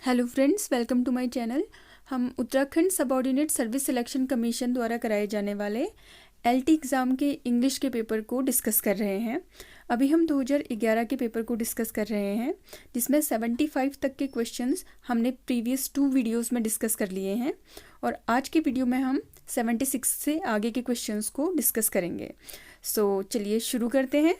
Hello friends, welcome to my channel. हम Uttarakhand subordinate service selection commission द्वारा कराए जाने वाले एलटी एग्ज़ाम के इंग्लिश के पेपर को डिस्कस कर रहे हैं। अभी हम 2011 के पेपर को डिस्कस कर रहे हैं, जिसमें 75 तक के क्वेश्चंस हमने प्रीवियस 2 वीडियोस में डिस्कस कर लिए हैं और आज की वीडियो में हम 76 से आगे के क्वेश्चंस को डिस्कस करेंगे। सो चलिए शुरू करते हैं।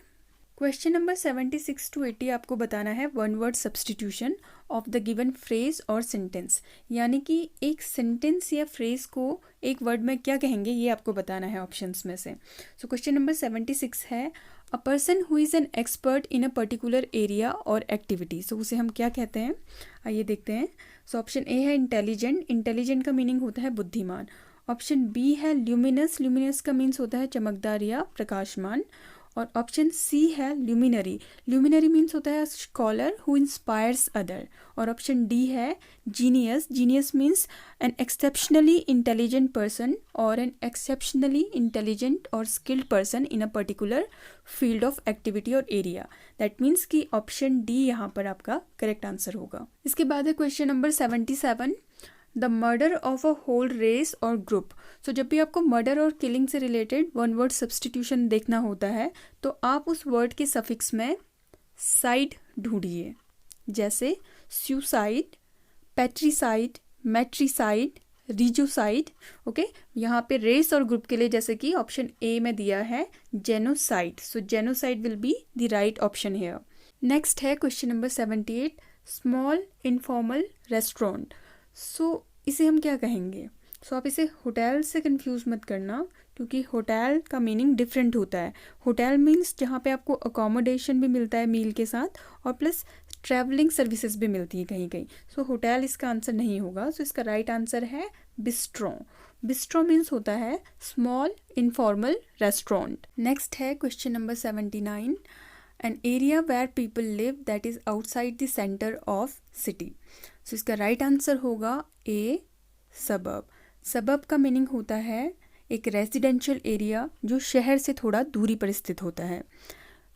क्वेश्चन नंबर 76 टू 80 आपको बताना है one word substitution of the given phrase और सेंटेंस, यानी कि एक सेंटेंस या फ्रेज को एक वर्ड में क्या कहेंगे ये आपको बताना है ऑप्शंस में से। सो क्वेश्चन नंबर 76 है a person who is an expert in a particular area और एक्टिविटी। सो उसे हम क्या कहते हैं, आइए देखते हैं। सो ऑप्शन ए है इंटेलिजेंट। इंटेलिजेंट का मीनिंग होता है बुद्धिमान। ऑप्शन बी है ल्यूमिनस। ल्यूमिनस का मीन्स होता है चमकदार या प्रकाशमान। और ऑप्शन सी है ल्यूमिनरी। ल्यूमिनरी मीन्स होता है स्कॉलर हु इंस्पायर्स अदर। और ऑप्शन डी है genius. Genius means an exceptionally intelligent person और एन एक्सेप्शनली इंटेलिजेंट और skilled person in a particular field of activity और एरिया। दैट मीन्स कि option D यहाँ पर आपका करेक्ट आंसर होगा। इसके बाद है question number 77 the murder of a whole race और ग्रुप। सो जब भी आपको मर्डर और किलिंग से रिलेटेड वन वर्ड सब्सटीट्यूशन देखना होता है तो आप उस वर्ड के सफिक्स में साइड ढूंढिए, जैसे सुसाइड, पेट्रीसाइड, मैट्रीसाइड, रिजोसाइड। ओके, यहाँ पे रेस और ग्रुप के लिए जैसे कि ऑप्शन ए में दिया है genocide. So genocide will be the right option here. Next है question number 78 small informal restaurant. So इसे हम क्या कहेंगे। सो आप इसे होटल से कंफ्यूज मत करना, क्योंकि होटल का मीनिंग डिफरेंट होता है। होटल मीन्स जहाँ पे आपको अकोमोडेशन भी मिलता है मील के साथ और प्लस ट्रैवलिंग सर्विसेज भी मिलती है कहीं कहीं। सो होटल इसका आंसर नहीं होगा। सो इसका राइट आंसर है बिस्ट्रो। बिस्ट्रो मीन्स होता है स्मॉल इनफॉर्मल रेस्टोरेंट। नेक्स्ट है question number 79 an area where people live that is outside the centre of city. So इसका राइट आंसर होगा ए सबब। सबब का मीनिंग होता है एक रेजिडेंशियल एरिया जो शहर से थोड़ा दूरी पर स्थित होता है।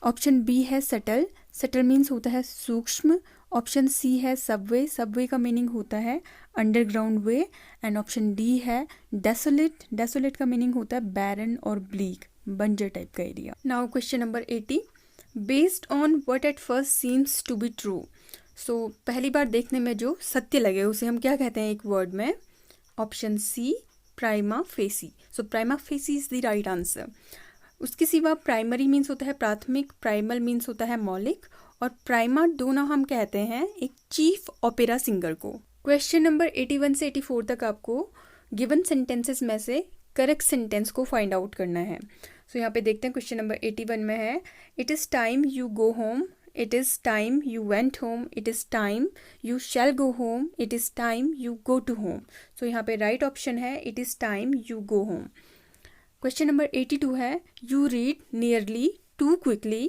ऑप्शन बी है सटल। सटल मीन्स होता है सूक्ष्म। ऑप्शन सी है सबवे। सबवे का मीनिंग होता है underground way. And option D है डेसोलेट। डेसोलेट का मीनिंग होता है बैरन और ब्लीक, बंजर टाइप का area. Now question number 80 based on what at first seems to be true. So पहली बार देखने में जो सत्य लगे उसे हम क्या कहते हैं एक वर्ड में। Option C prima facie. So prima facie is the right answer. उसके सिवा प्राइमरी मीन्स होता है प्राथमिक, प्राइमल मीन्स होता है मौलिक, और प्राइमा दोनों हम कहते हैं एक चीफ ओपेरा सिंगर को। क्वेश्चन नंबर 81 से 84 तक आपको गिवन सेंटेंसेस में से करेक्ट सेंटेंस को फाइंड आउट करना है। सो यहाँ पे देखते हैं क्वेश्चन नंबर 81 में है it is time you go home, it is time you went home, it is time you shall go home, it is time you go to home। so यहाँ पे राइट ऑप्शन है it is time you go home। Question number 82 है you read nearly too quickly,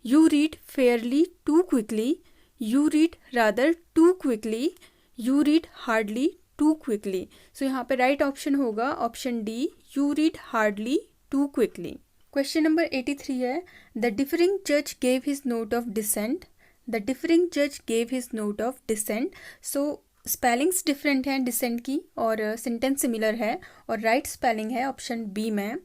you read fairly too quickly, you read rather too quickly, you read hardly too quickly। so यहाँ पे right option होगा option D you read hardly too quickly। Question number 83 है the differing जज gave his note of dissent. The differing जज gave his note of dissent. So spellings different हैं dissent की और sentence similar है और right spelling है option B में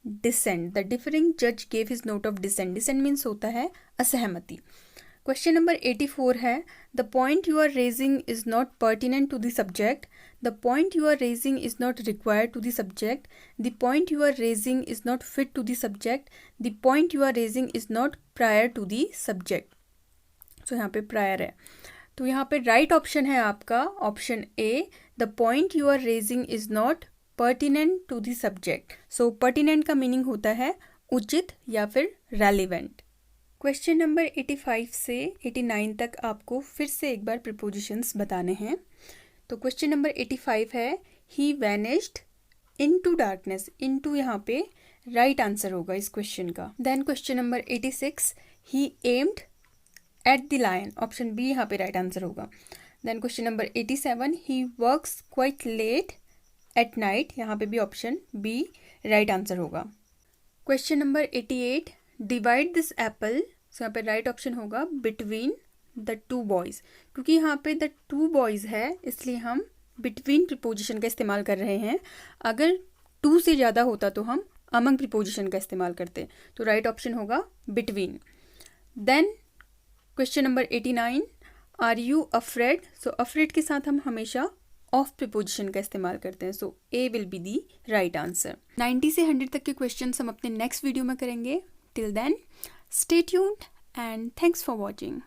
डिसेंट। द डिफरिंग जज gave his note of dissent. Dissent means होता है असहमति। क्वेश्चन नंबर 84 है the point you are raising is not pertinent to the subject. The point you are raising is not required to the subject. The point you are raising is not fit to the subject. The point you are raising is not prior to the subject. So यहाँ पे prior है, तो यहाँ पे right option है आपका option A the point you are raising is not pertinent to the subject। So pertinent का meaning होता है उचित या फिर relevant। क्वेश्चन नंबर 85 से 89 तक आपको फिर से एक बार prepositions बताने हैं। तो क्वेश्चन नंबर 85 है he vanished into darkness. Into यहाँ पे राइट आंसर होगा इस क्वेश्चन का। Then question number 86 he aimed at the lion. Option B यहाँ पे राइट आंसर होगा। Then question number 87 he works quite late at night. यहाँ पे भी ऑप्शन बी राइट आंसर होगा। Question number 88 divide this apple. So यहाँ पे right option होगा बिटवीन द टू बॉयज़, क्योंकि यहाँ पे द टू बॉयज़ है इसलिए हम बिटवीन प्रीपोजिशन का इस्तेमाल कर रहे हैं। अगर टू से ज़्यादा होता तो हम अमंग प्रीपोजिशन का इस्तेमाल करते। तो राइट ऑप्शन होगा between. Then question number 89, are you afraid. So afraid के साथ हम हमेशा ऑफ प्रीपोजिशन का इस्तेमाल करते हैं। So A will be the right answer. 90 से 100 तक के क्वेश्चन हम अपने नेक्स्ट वीडियो में करेंगे। Till then stay tuned and thanks for watching.